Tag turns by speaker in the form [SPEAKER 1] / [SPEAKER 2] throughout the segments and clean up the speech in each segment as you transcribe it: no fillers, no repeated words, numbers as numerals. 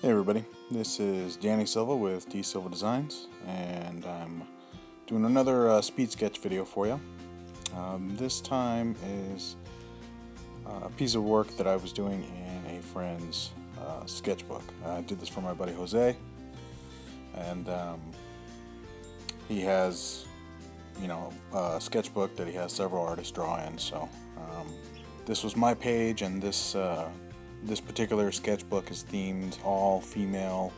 [SPEAKER 1] Hey everybody, this is Danny Silva with D Silva Designs, and I'm doing another speed sketch video for you. This time is a piece of work that I was doing in a friend's sketchbook. I did this for my buddy Jose, and he has, a sketchbook that he has several artists draw in. So this was my page, and this particular sketchbook is themed all female,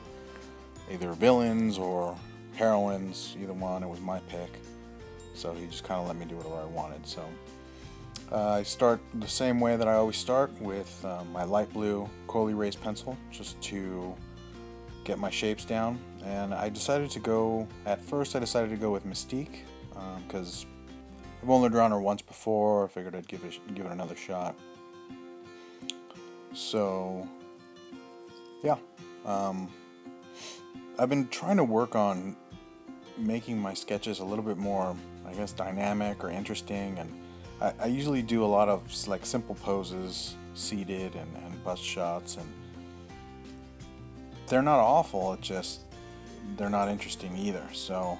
[SPEAKER 1] either villains or heroines, either one. It was my pick, so he just kind of let me do whatever I wanted. So I start the same way that I always start, with my light blue coal erase pencil, just to get my shapes down. And I decided to go, at first I decided to go with Mystique, because I've only drawn her once before. I figured I'd give it another shot. So, yeah, I've been trying to work on making my sketches a little bit more, I guess, dynamic or interesting, and I usually do a lot of like simple poses, seated and bust shots, and they're not awful, it's just they're not interesting either. So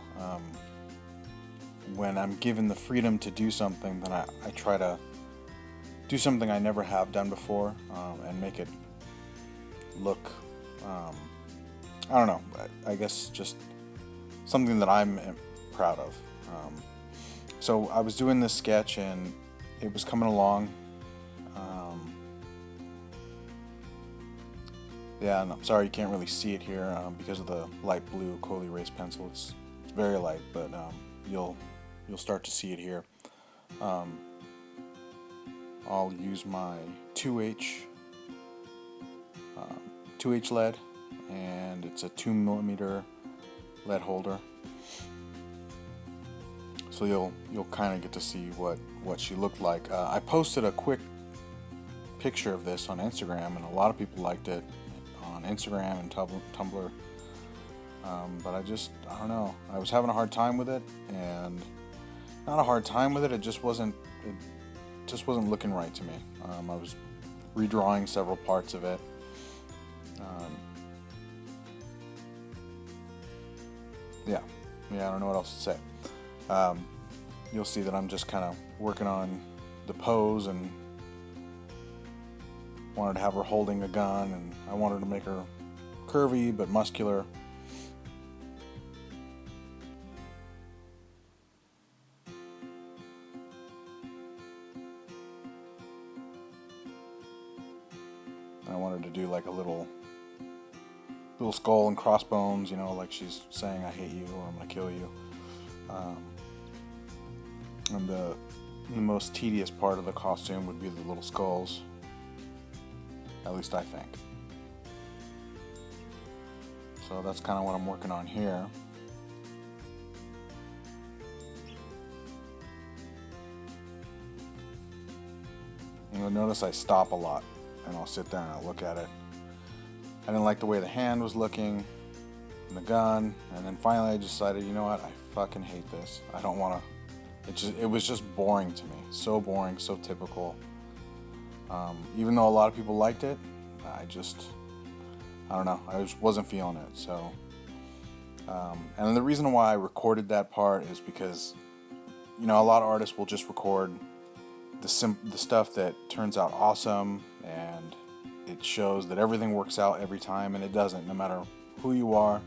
[SPEAKER 1] when I'm given the freedom to do something, then I try to do something I never have done before, and make it look, I don't know, I guess just something that I'm proud of. So I was doing this sketch and it was coming along. Yeah, and I'm sorry you can't really see it here because of the light blue coal erase pencil. It's very light, but you'll start to see it here. I'll use my 2H lead, and it's a 2mm lead holder. So you'll kind of get to see what she looked like. I posted a quick picture of this on Instagram, and a lot of people liked it on Instagram and Tumblr. But I don't know. I was having a hard time with it, and not a hard time with it. It just wasn't looking right to me. I was redrawing several parts of it. Yeah, I don't know what else to say. You'll see that I'm just kind of working on the pose, and wanted to have her holding a gun, and I wanted to make her curvy but muscular. I wanted to do like a little skull and crossbones, like she's saying I hate you or I'm gonna kill you. And the most tedious part of the costume would be the little skulls. At least I think. So that's kind of what I'm working on here. You'll notice I stop a lot, and I'll sit there and I'll look at it. I didn't like the way the hand was looking, and the gun, and then finally I decided, you know what, I fucking hate this. I don't want to. It was just boring to me. So boring, so typical. Even though a lot of people liked it, I don't know, I just wasn't feeling it. So, and the reason why I recorded that part is because, a lot of artists will just record the stuff that turns out awesome, and it shows that everything works out every time, and it doesn't. No matter who you are,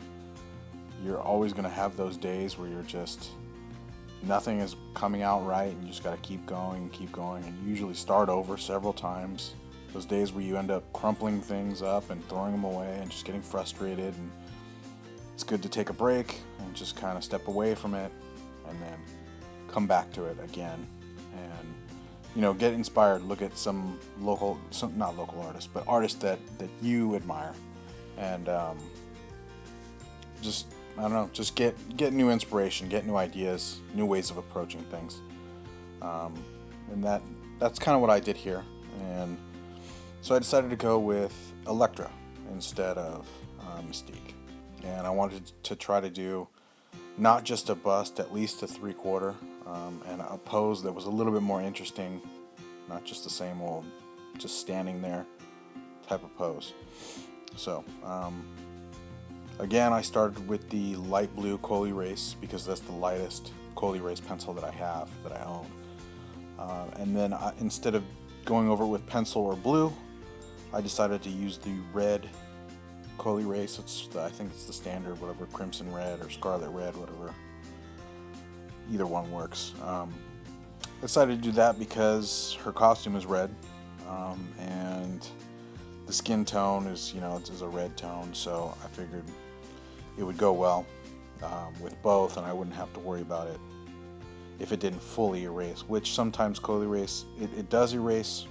[SPEAKER 1] you're always going to have those days where you're just, nothing is coming out right, and you just got to keep going, and you usually start over several times. Those days where you end up crumpling things up and throwing them away and just getting frustrated, and it's good to take a break and just kind of step away from it and then come back to it again. And get inspired. Look at some not local artists, but artists that you admire, and just, I don't know, just get new inspiration, get new ideas, new ways of approaching things. And that's kind of what I did here. And so I decided to go with Elektra instead of Mystique. And I wanted to try to do not just a bust, at least a 3/4, and a pose that was a little bit more interesting, not just the same old, just standing there type of pose. So, again, I started with the light blue Coal Erase because that's the lightest Coal Erase pencil that I have, that I own. And then instead of going over it with pencil or blue, I decided to use the red Coal Erase. I think it's the standard, whatever, crimson red or scarlet red, whatever. Either one works. I decided to do that because her costume is red, and the skin tone is, it's a red tone, so I figured it would go well with both, and I wouldn't have to worry about it if it didn't fully erase, which sometimes Coal Erase, it does erase.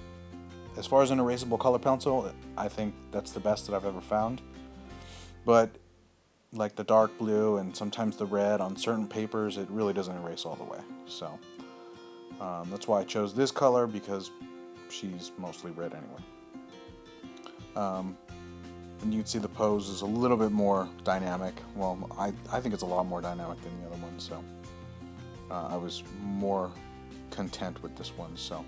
[SPEAKER 1] As far as an erasable color pencil, I think that's the best that I've ever found. But like the dark blue and sometimes the red on certain papers, it really doesn't erase all the way. So that's why I chose this color, because she's mostly red anyway. And you can see the pose is a little bit more dynamic. Well, I think it's a lot more dynamic than the other one, so I was more content with this one. So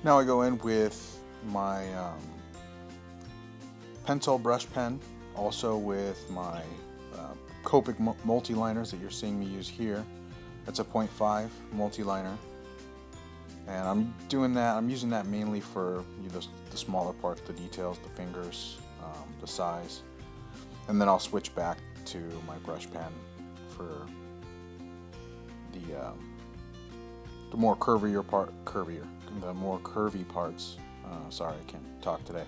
[SPEAKER 1] now I go in with my Pentel brush pen, also with my Copic multi-liners that you're seeing me use here. That's a 0.5 multi-liner, and I'm using that mainly for the smaller parts, the details, the fingers, the size, and then I'll switch back to my brush pen for the more curvy parts. Sorry, I can't talk today.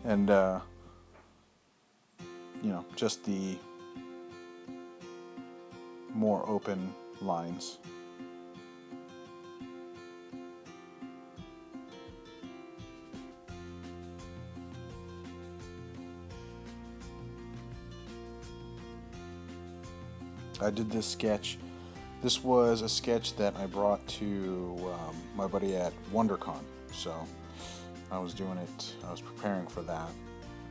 [SPEAKER 1] And just the more open lines. I did this sketch. This was a sketch that I brought to my buddy at WonderCon. So I was preparing for that,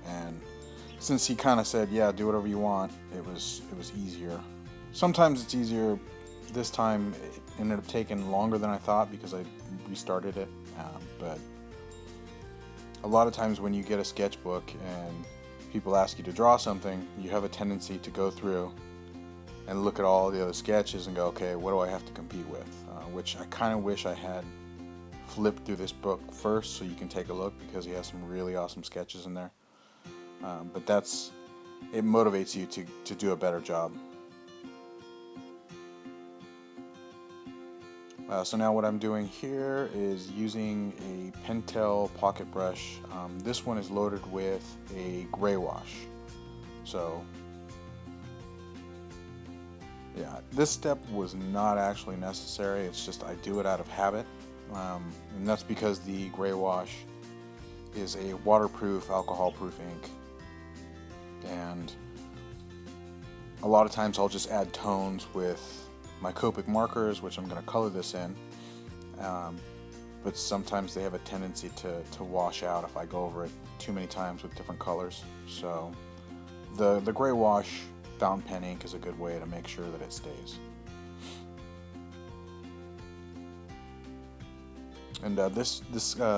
[SPEAKER 1] and since he kind of said, "Yeah, do whatever you want," it was easier. Sometimes it's easier. This time it ended up taking longer than I thought because I restarted it. But a lot of times when you get a sketchbook and people ask you to draw something, you have a tendency to go through and look at all the other sketches and go, okay, what do I have to compete with? Which I kind of wish I had flipped through this book first so you can take a look, because he has some really awesome sketches in there. But it motivates you to do a better job. So now what I'm doing here is using a Pentel pocket brush. This one is loaded with a gray wash. So yeah, this step was not actually necessary. It's just I do it out of habit. And that's because the gray wash is a waterproof, alcohol-proof ink. And a lot of times I'll just add tones with my Copic markers, which I'm going to color this in. But sometimes they have a tendency to wash out if I go over it too many times with different colors. So the gray wash fountain pen ink is a good way to make sure that it stays. And this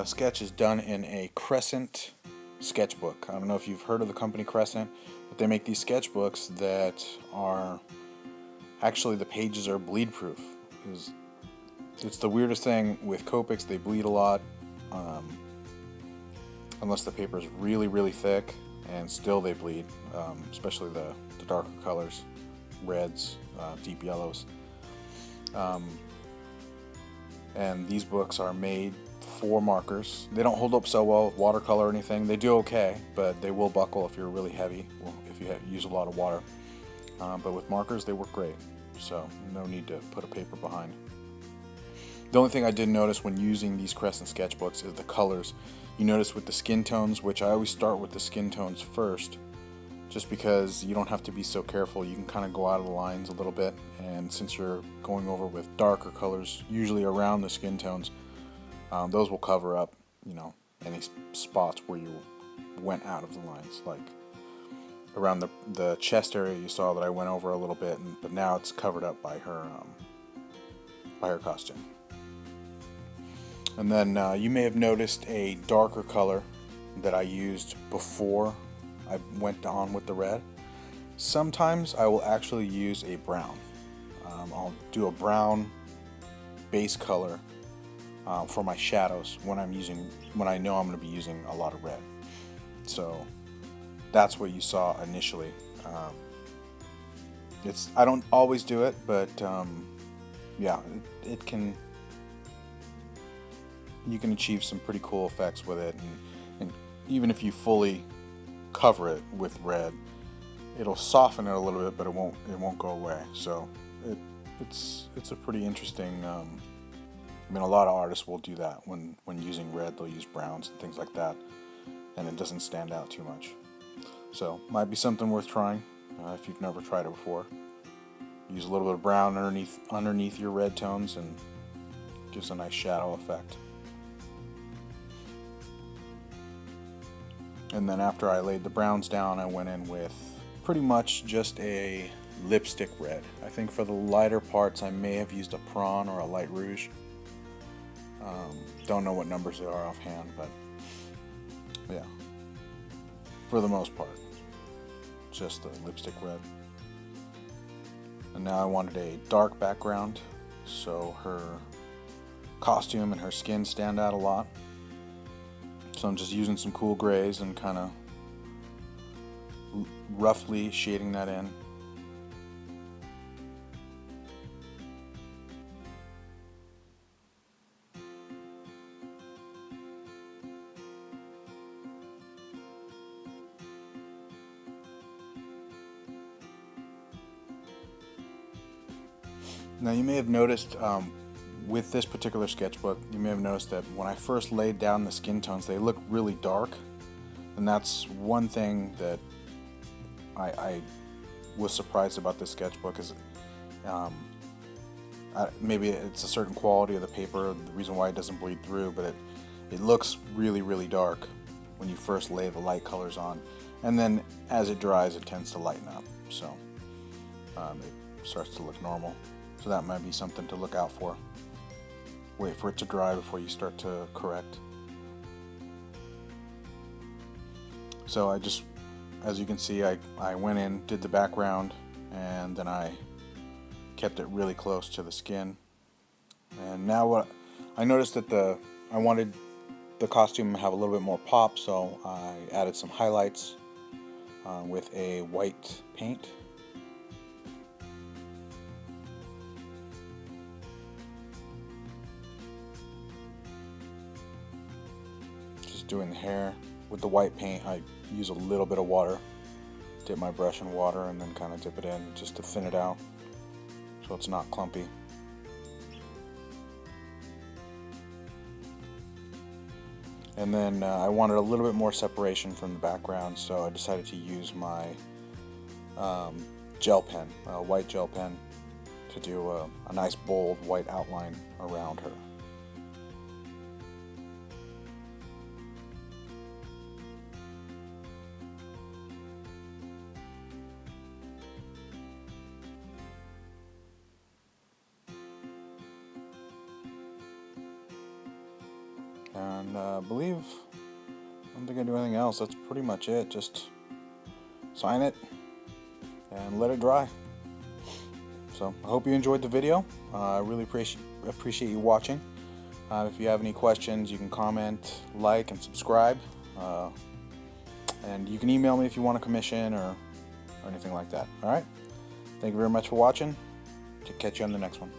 [SPEAKER 1] sketch is done in a Crescent sketchbook. I don't know if you've heard of the company Crescent, but they make these sketchbooks that are actually, the pages are bleed proof. It's the weirdest thing with Copics. They bleed a lot, unless the paper is really, really thick, and still they bleed, especially the darker colors, reds, deep yellows. And these books are made for markers. They don't hold up so well with watercolor or anything. They do okay, but they will buckle if you're really heavy, if you use a lot of water. But with markers, they work great, so no need to put a paper behind. The only thing I did notice when using these Crescent sketchbooks is the colors. You notice with the skin tones, which I always start with the skin tones first, just because you don't have to be so careful. You can kind of go out of the lines a little bit, and since you're going over with darker colors, usually around the skin tones, those will cover up, any spots where you went out of the lines. Like around the chest area, you saw that I went over a little bit, but now it's covered up by her costume. And then you may have noticed a darker color that I used before I went on with the red. Sometimes I will actually use a brown. I'll do a brown base color for my shadows when I know I'm going to be using a lot of red. So that's what you saw initially. I don't always do it, but yeah, you can achieve some pretty cool effects with it, and even if you fully cover it with red, it'll soften it a little bit, but it won't go away. So it's a pretty interesting. I mean, a lot of artists will do that when using red. They'll use browns and things like that, and it doesn't stand out too much. So might be something worth trying if you've never tried it before. Use a little bit of brown underneath your red tones, and gives a nice shadow effect. And then after I laid the browns down, I went in with pretty much just a lipstick red. I think for the lighter parts I may have used a prawn or a light rouge. Don't know what numbers they are offhand, but yeah, for the most part, just the lipstick red. And now I wanted a dark background so her costume and her skin stand out a lot. So I'm just using some cool grays and kind of roughly shading that in. Now you may have noticed with this particular sketchbook, you may have noticed that when I first laid down the skin tones, they look really dark, and that's one thing that I was surprised about this sketchbook. Is maybe it's a certain quality of the paper, the reason why it doesn't bleed through, but it looks really, really dark when you first lay the light colors on, and then as it dries it tends to lighten up, so it starts to look normal. So that might be something to look out for. Wait for it to dry before you start to correct. So as you can see, I went in, did the background, and then I kept it really close to the skin. And now what I noticed that I wanted the costume to have a little bit more pop, so I added some highlights with a white paint. Doing the hair with the white paint, I use a little bit of water, dip my brush in water, and then kind of dip it in just to thin it out so it's not clumpy. And then I wanted a little bit more separation from the background, so I decided to use my gel pen, a white gel pen, to do a nice bold white outline around her. And I don't think I do anything else. That's pretty much it. Just sign it and let it dry. So I hope you enjoyed the video. I really appreciate you watching. If you have any questions, you can comment, like, and subscribe. And you can email me if you want a commission or anything like that. Alright? Thank you very much for watching. To catch you on the next one.